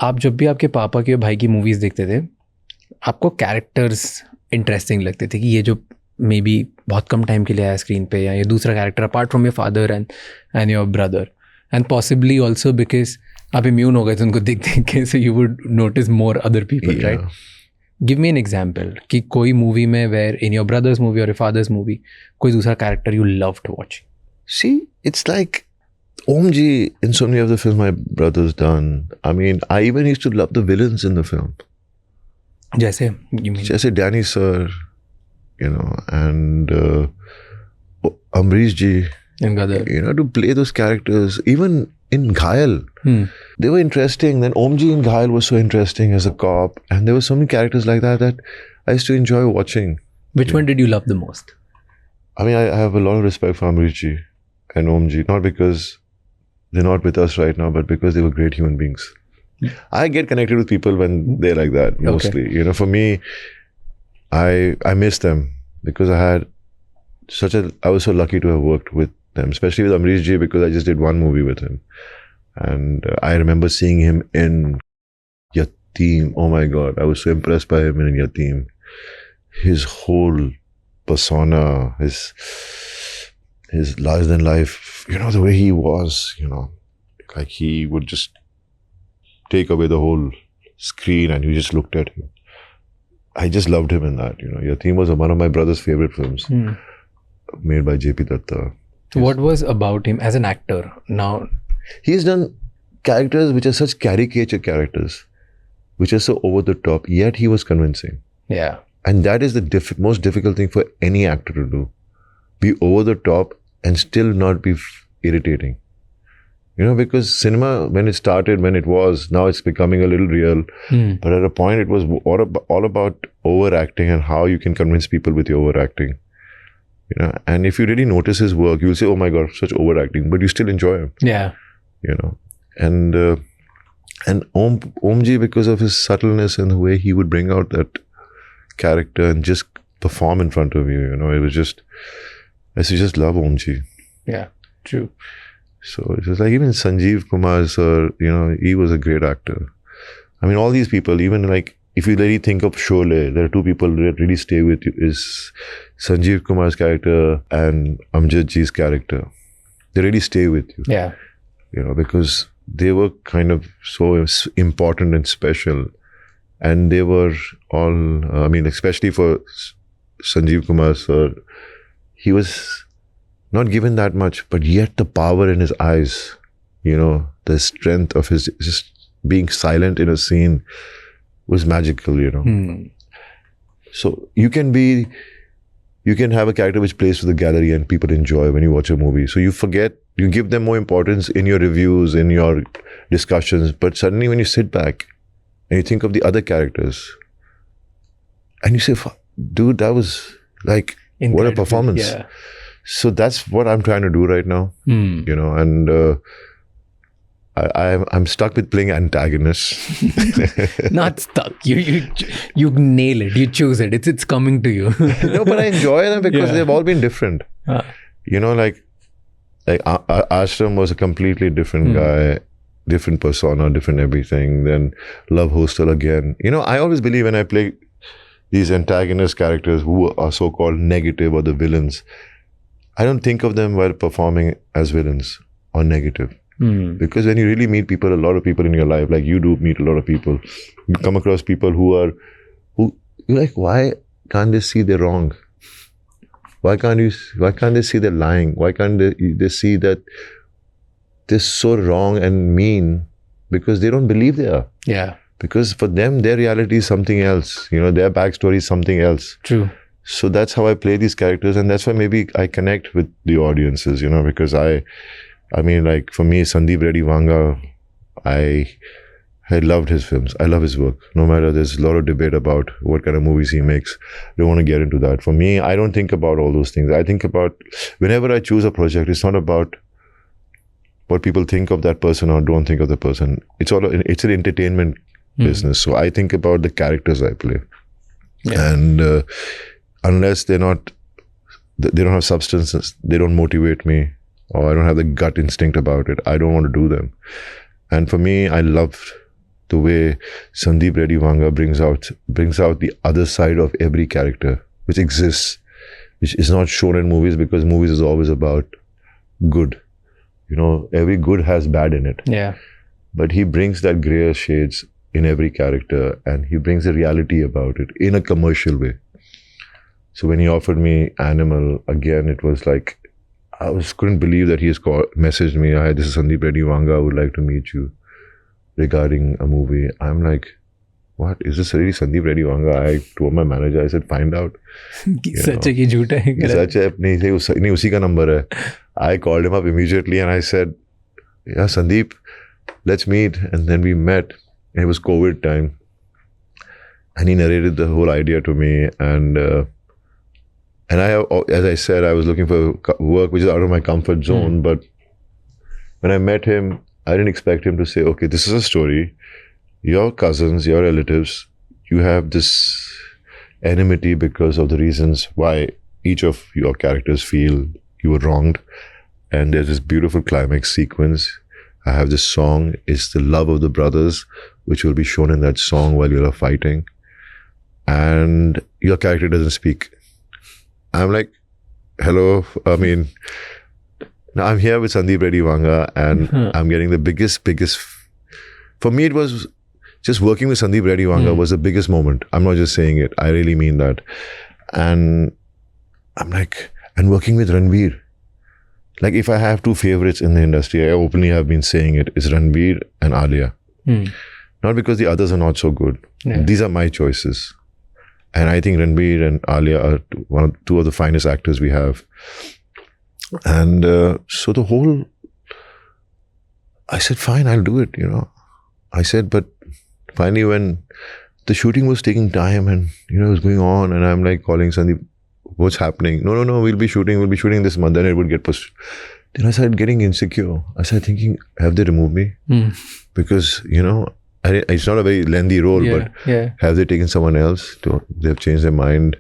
आप जब भी आपके पापा के भाई की मूवीज़ देखते थे, आपको कैरेक्टर्स इंटरेस्टिंग लगते थे कि ये जो मे बी बहुत कम टाइम के लिए आया स्क्रीन पे, या ये दूसरा character apart from your father and your brother, and possibly also because आप इम्यून हो गए थे उनको देख देख के, so you would notice more other people, right? Give me an example कि कोई मूवी में where in your brother's movie और योर फादर्स मूवी कोई दूसरा character you loved watching. See, it's like OMG in so many of the films my brother's done. I mean, I even used to love the villains in the film. जैसे you mean? जैसे Danny sir, you know, and Amrish ji, In Gadar. you know, to play those characters, even in Ghayal, they were interesting. Then OMG in Ghayal was so interesting as a cop, and there were so many characters like that I used to enjoy watching. Which one did you love the most? I mean, I have a lot of respect for Amrish ji and OMG, not because they're not with us right now, but because they were great human beings. I get connected with people when they're like that, mostly. Okay. You know, for me, I miss them because I was so lucky to have worked with them, especially with Amrish ji, because I just did one movie with him. And I remember seeing him in Yateem. Oh my God, I was so impressed by him in Yateem. His whole persona, his larger than life, you know, the way he was, you know, like he would just take away the whole screen and you just looked at him. I just loved him in that, you know. Yateem was one of my brother's favorite films, made by J.P. Datta. So what was about him as an actor? Now, he's done characters which are such caricature characters, which are so over the top, yet he was convincing. Yeah. And that is the most difficult thing for any actor to do. Be over the top and still not be irritating. You know, because cinema, when it started, now it's becoming a little real. But at a point, it was all about overacting and how you can convince people with your overacting. You know, and if you really notice his work, you'll say, oh my God, such overacting, but you still enjoy him. Yeah. You know, and Omji, because of his subtleness and the way he would bring out that character and just perform in front of you, you know, I used to just love Omji. Yeah, true. So it was like even Sanjeev Kumar sir, you know, he was a great actor. I mean, all these people, even like, if you really think of Sholay, there are two people that really stay with you, is Sanjeev Kumar's character and Amjad ji's character. They really stay with you. Yeah. You know, because they were kind of so important and special. And they were all, I mean, especially for Sanjeev Kumar sir, he was not given that much, but yet the power in his eyes, you know, the strength of his just being silent in a scene was magical, you know. So you can have a character which plays to the gallery and people enjoy when you watch a movie. So you give them more importance in your reviews, in your discussions, but suddenly when you sit back and you think of the other characters and you say, dude, that was like, incredible. What a performance. Yeah. So that's what I'm trying to do right now, you know, and I'm stuck with playing antagonists. Not stuck. You nail it. You choose it. It's coming to you. No, but I enjoy them because they've all been different. You know, like Ashram was a completely different guy, different persona, different everything. Then Love Hostel again. You know, I always believe when I play these antagonist characters who are so-called negative or the villains, I don't think of them while performing as villains or negative. Because when you really meet people, a lot of people in your life, like you do meet a lot of people, you come across people who you're like, why can't they see they're wrong? Why can't they see they're lying? Why can't they see that they're so wrong and mean? Because they don't believe they are. Yeah. Because for them, their reality is something else. You know, their backstory is something else. True. So that's how I play these characters, and that's why maybe I connect with the audiences, you know, because I mean, like, for me, Sandeep Reddy Vanga, I loved his films. I love his work. No matter, there's a lot of debate about what kind of movies he makes. I don't want to get into that. For me, I don't think about all those things. I think about, whenever I choose a project, it's not about what people think of that person or don't think of the person. It's an entertainment business. So I think about the characters I play. Yeah. And unless they don't have substances, they don't motivate me, or I don't have the gut instinct about it, I don't want to do them. And for me, I loved the way Sandeep Reddy Vanga brings out the other side of every character which exists, which is not shown in movies, because movies is always about good. You know, every good has bad in it. Yeah. But he brings that grayer shades in every character, and he brings a reality about it in a commercial way. So when he offered me Animal, again, it was like, couldn't believe that he has messaged me, "Hi, this is Sandeep Reddy Vanga, I would like to meet you regarding a movie." I'm like, what? Is this really Sandeep Reddy Vanga? I told my manager, I said, find out. सच है कि झूठ है? सच है, नहीं उसी का number है. I called him up immediately and I said, yeah, Sandeep, let's meet. And then we met. It was COVID time. And he narrated the whole idea to me. And I, as I said, I was looking for work which is out of my comfort zone. But when I met him, I didn't expect him to say, okay, this is a story. Your cousins, your relatives, you have this enmity because of the reasons why each of your characters feel you were wronged. And there's this beautiful climax sequence. I have this song. It's the love of the brothers, which will be shown in that song while you're fighting. And your character doesn't speak. I'm like, hello. I mean, now I'm here with Sandeep Reddy Vanga, and I'm getting the biggest. For me, it was just working with Sandeep Reddy Vanga was the biggest moment. I'm not just saying it. I really mean that. And I'm like, and working with Ranveer. Like, if I have two favorites in the industry, I openly have been saying it, is Ranveer and Alia. Not because the others are not so good. Yeah. These are my choices. And I think Ranveer and Alia are two of the finest actors we have. And so the whole, I said, fine, I'll do it, you know. I said, but finally when the shooting was taking time and, you know, it was going on, and I'm like calling Sandeep, what's happening? No, we'll be shooting this month, then it would get pushed. Then I started getting insecure. I started thinking, have they removed me? Because, you know, it's not a very lengthy role, but have they taken someone else? They've changed their mind.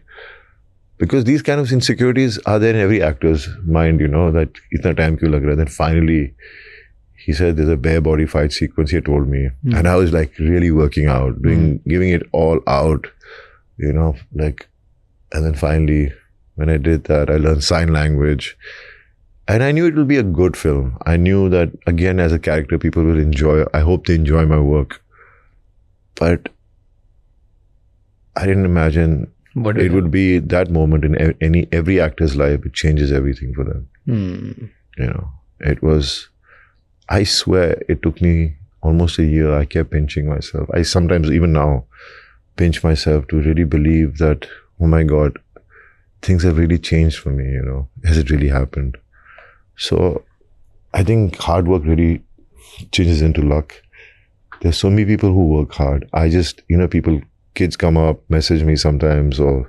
Because these kind of insecurities are there in every actor's mind, you know, that itna time kyun lag raha hai. Then finally, he said there's a bare body fight sequence, he told me. And I was like really working out, giving it all out, you know, like, and then finally, when I did that, I learned sign language. And I knew it will be a good film. I knew that, again, as a character, people will enjoy. I hope they enjoy my work. But I didn't imagine it would be that moment in every actor's life. It changes everything for them. You know, it was, I swear, it took me almost a year. I kept pinching myself. I sometimes, even now, pinch myself to really believe that, oh my God, things have really changed for me, you know. Has it really happened? So I think hard work really changes into luck. There's so many people who work hard. I just, you know, kids come up, message me sometimes, or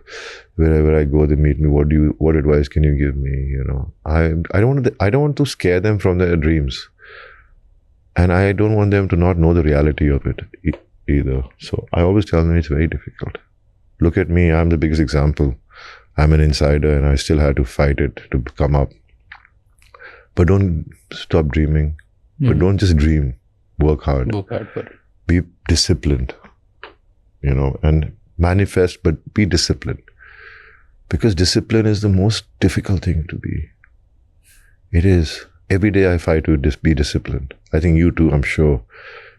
wherever I go, they meet me. What advice can you give me? You know, I don't want to scare them from their dreams. And I don't want them to not know the reality of it either. So I always tell them it's very difficult. Look at me, I'm the biggest example. I'm an insider and I still had to fight it to come up. But don't stop dreaming. But don't just dream. Work hard. Work hard for it. Be disciplined, you know, and manifest, but be disciplined. Because discipline is the most difficult thing to be. It is. Every day I fight to be disciplined. I think you too, I'm sure.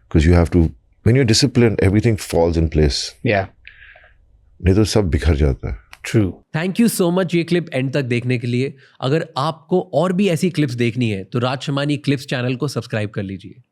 Because you have to, when you're disciplined, everything falls in place. Yeah. नहीं तो सब बिखर जाता है. True. Thank you so much ये clip and तक देखने के लिए. अगर आपको और भी ऐसी क्लिप्स देखनी है तो राज शमानी क्लिप्स चैनल को सब्सक्राइब कर लीजिए.